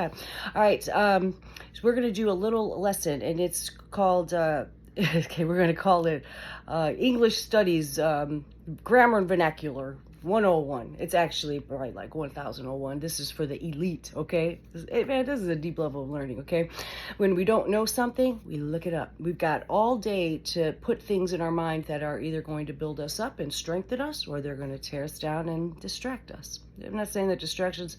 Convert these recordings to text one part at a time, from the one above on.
All right, so we're going to do a little lesson, and it's called, okay, we're going to call it English Studies Grammar and Vernacular 101. It's actually probably like 1001. This is for the elite, okay? Man, this is a deep level of learning, okay? When we don't know something, we look it up. We've got all day to put things in our mind that are either going to build us up and strengthen us, or they're going to tear us down and distract us. I'm not saying that distractions,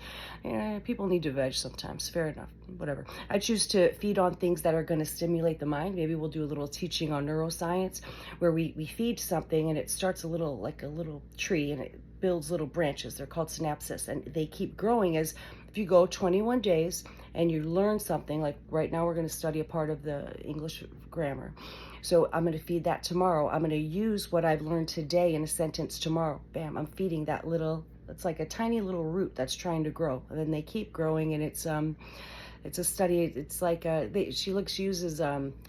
people need to veg sometimes, fair enough, whatever. I choose to feed on things that are going to stimulate the mind. Maybe we'll do a little teaching on neuroscience where we feed something and it starts like a little tree, and it builds little branches. They're called synapses, and they keep growing as if you go 21 days and you learn something. Like right now we're going to study a part of the English grammar. So I'm going to feed that tomorrow. I'm going to use what I've learned today in a sentence tomorrow. Bam, I'm feeding that little, it's like a tiny little root that's trying to grow. And then they keep growing, and it's a study. It's like she uses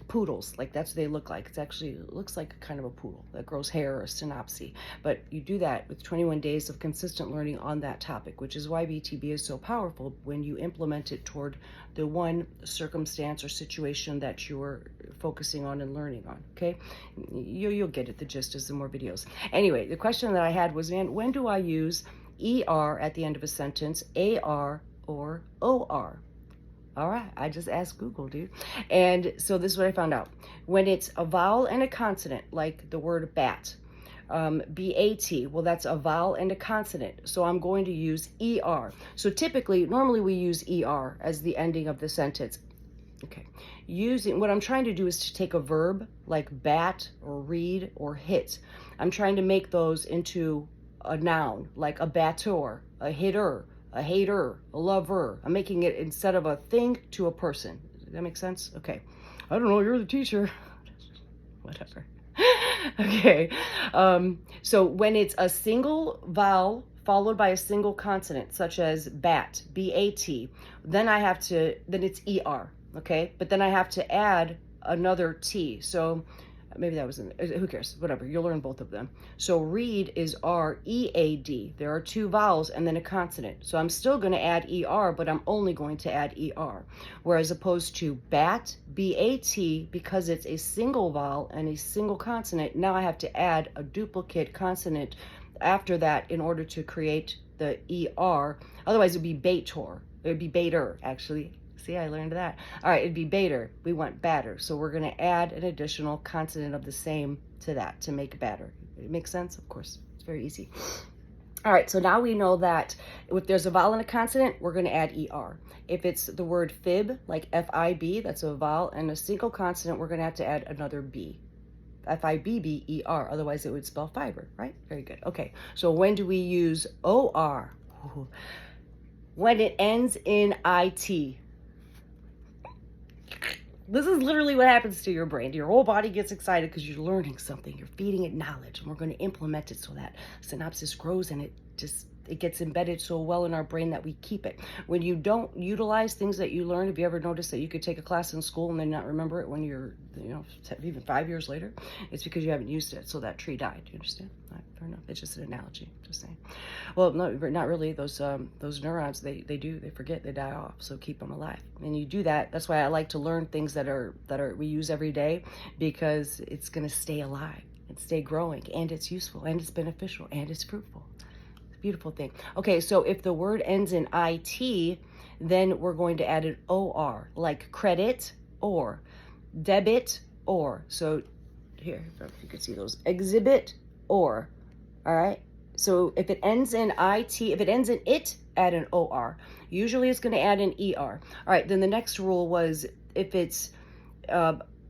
poodles, like that's what they look like. It actually looks like kind of a poodle that grows hair, or synapse. But you do that with 21 days of consistent learning on that topic, which is why BTB is so powerful when you implement it toward the one circumstance or situation that you're focusing on and learning on. Okay, you'll get it. The gist is the more videos. Anyway, the question that I had was, man, when do I use ER at the end of a sentence, AR, or OR? All right, I just asked Google, dude. And so this is what I found out. When it's a vowel and a consonant, like the word bat, B-A-T, well, that's a vowel and a consonant. So I'm going to use ER. So normally we use ER as the ending of the sentence. Okay, what I'm trying to do is to take a verb like bat or read or hit. I'm trying to make those into a noun, like a battor, a hitter, a hater, a lover. I'm making it instead of a thing to a person. Does that make sense? Okay. I don't know, you're the teacher. Whatever. Okay. So when it's a single vowel followed by a single consonant, such as bat, B-A-T, then it's ER, okay? But then I have to add another T. So maybe that was who cares, whatever, you'll learn both of them. So read is R-E-A-D. There are two vowels and then a consonant. So I'm still going to add ER, but I'm only going to add ER. Whereas opposed to bat, B-A-T, because it's a single vowel and a single consonant, now I have to add a duplicate consonant after that in order to create the ER. Otherwise it'd be bator. It would be bater, actually. See, I learned that. All right, it'd be bater. We want batter. So we're going to add an additional consonant of the same to that to make batter. It makes sense? Of course. It's very easy. All right, so now we know that if there's a vowel and a consonant, we're going to add ER. If it's the word fib, like F-I-B, that's a vowel and a single consonant, we're going to have to add another B. F-I-B-B-E-R. Otherwise, it would spell fiber, right? Very good. Okay, so when do we use O-R? When it ends in I-T. This is literally what happens to your brain. Your whole body gets excited because you're learning something. You're feeding it knowledge, and we're going to implement it so that synapses grows and it gets embedded so well in our brain that we keep it. When you don't utilize things that you learn, have you ever noticed that you could take a class in school and then not remember it when you're, even 5 years later? It's because you haven't used it, so that tree died. Do you understand? All right, fair enough. It's just an analogy, just saying. Well, no, not really. Those neurons, they forget, they die off, so keep them alive. And you do that. That's why I like to learn things that we use every day, because it's going to stay alive and stay growing, and it's useful, and it's beneficial, and it's fruitful. Beautiful thing. Okay, so if the word ends in IT, then we're going to add an OR, like credit or debit or. So here, if you can see those, exhibit or. All right. So if it ends in IT, if it ends in it, add an OR. Usually it's going to add an ER. All right. Then the next rule was if it's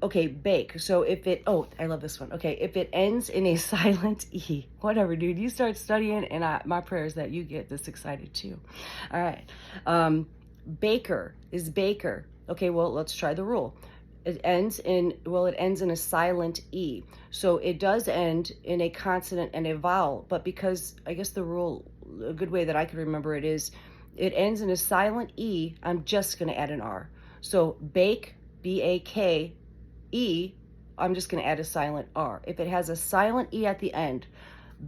okay, bake. So I love this one. Okay, if it ends in a silent E, whatever, dude, you start studying, and my prayer is that you get this excited too. All right, baker is baker. Okay, well, let's try the rule. It ends in a silent E. So it does end in a consonant and a vowel, but because I guess the rule, a good way that I can remember it is, it ends in a silent E, I'm just going to add an R. So bake, B-A-K, E, I'm just going to add a silent R. If it has a silent E at the end,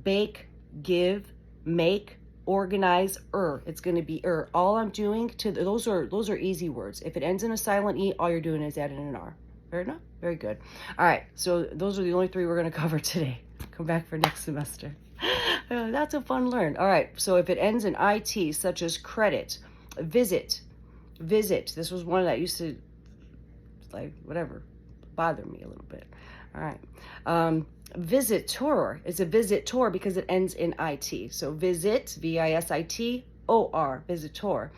bake, give, make, Organizer. It's going to be All I'm doing to those are easy words. If it ends in a silent E, all you're doing is adding an R. Fair enough? Very good. All right, so those are the only three we're going to cover today. Come back for next semester. That's a fun learn. All right, so if it ends in IT, such as credit, visit. This was one that used to, like, whatever, bother me a little bit. All right. Visitor is a visitor because it ends in IT. So visit, V-I-S-I-T-O-R, visitor.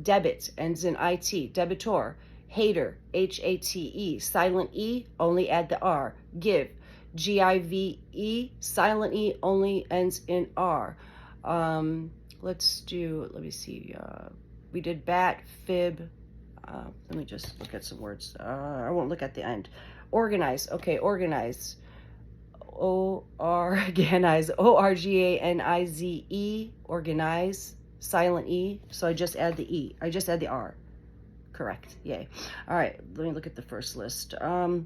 Debit ends in IT, debitor. Hater, H-A-T-E, silent E, only add the R. Give, G-I-V-E, silent E, only ends in R. Let me see. We did bat, fib. Let me just look at some words. I won't look at the end. Organize. Okay, organize. Organize. O-R-G-A-N-I-Z-E. Organize. Silent E. So I just add the E. I just add the R. Correct. Yay. All right. Let me look at the first list.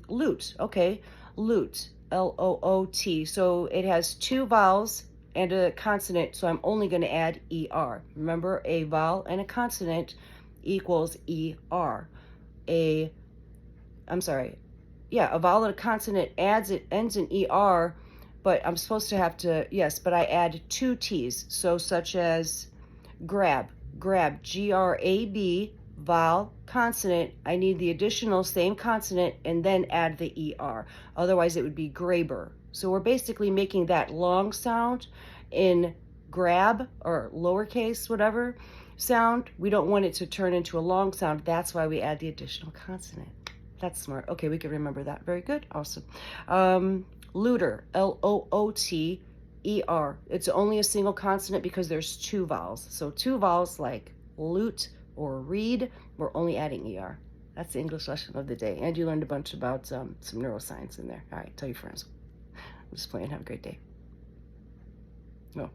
Loot. Okay. Loot. L-O-O-T. So it has two vowels and a consonant. So I'm only going to add E-R. Remember, a vowel and a consonant equals E-R. A vowel and a consonant ends in ER, but I'm supposed to have to, but I add two T's. So such as grab, G-R-A-B, vowel, consonant. I need the additional same consonant and then add the ER. Otherwise it would be graber. So we're basically making that long sound in grab or lowercase, whatever sound. We don't want it to turn into a long sound. That's why we add the additional consonant. That's smart. Okay, we can remember that. Very good. Awesome. Looter, L-O-O-T-E-R. It's only a single consonant because there's two vowels. So two vowels like loot or read, we're only adding ER. That's the English lesson of the day. And you learned a bunch about some neuroscience in there. All right, tell your friends. I'm just playing. Have a great day. No.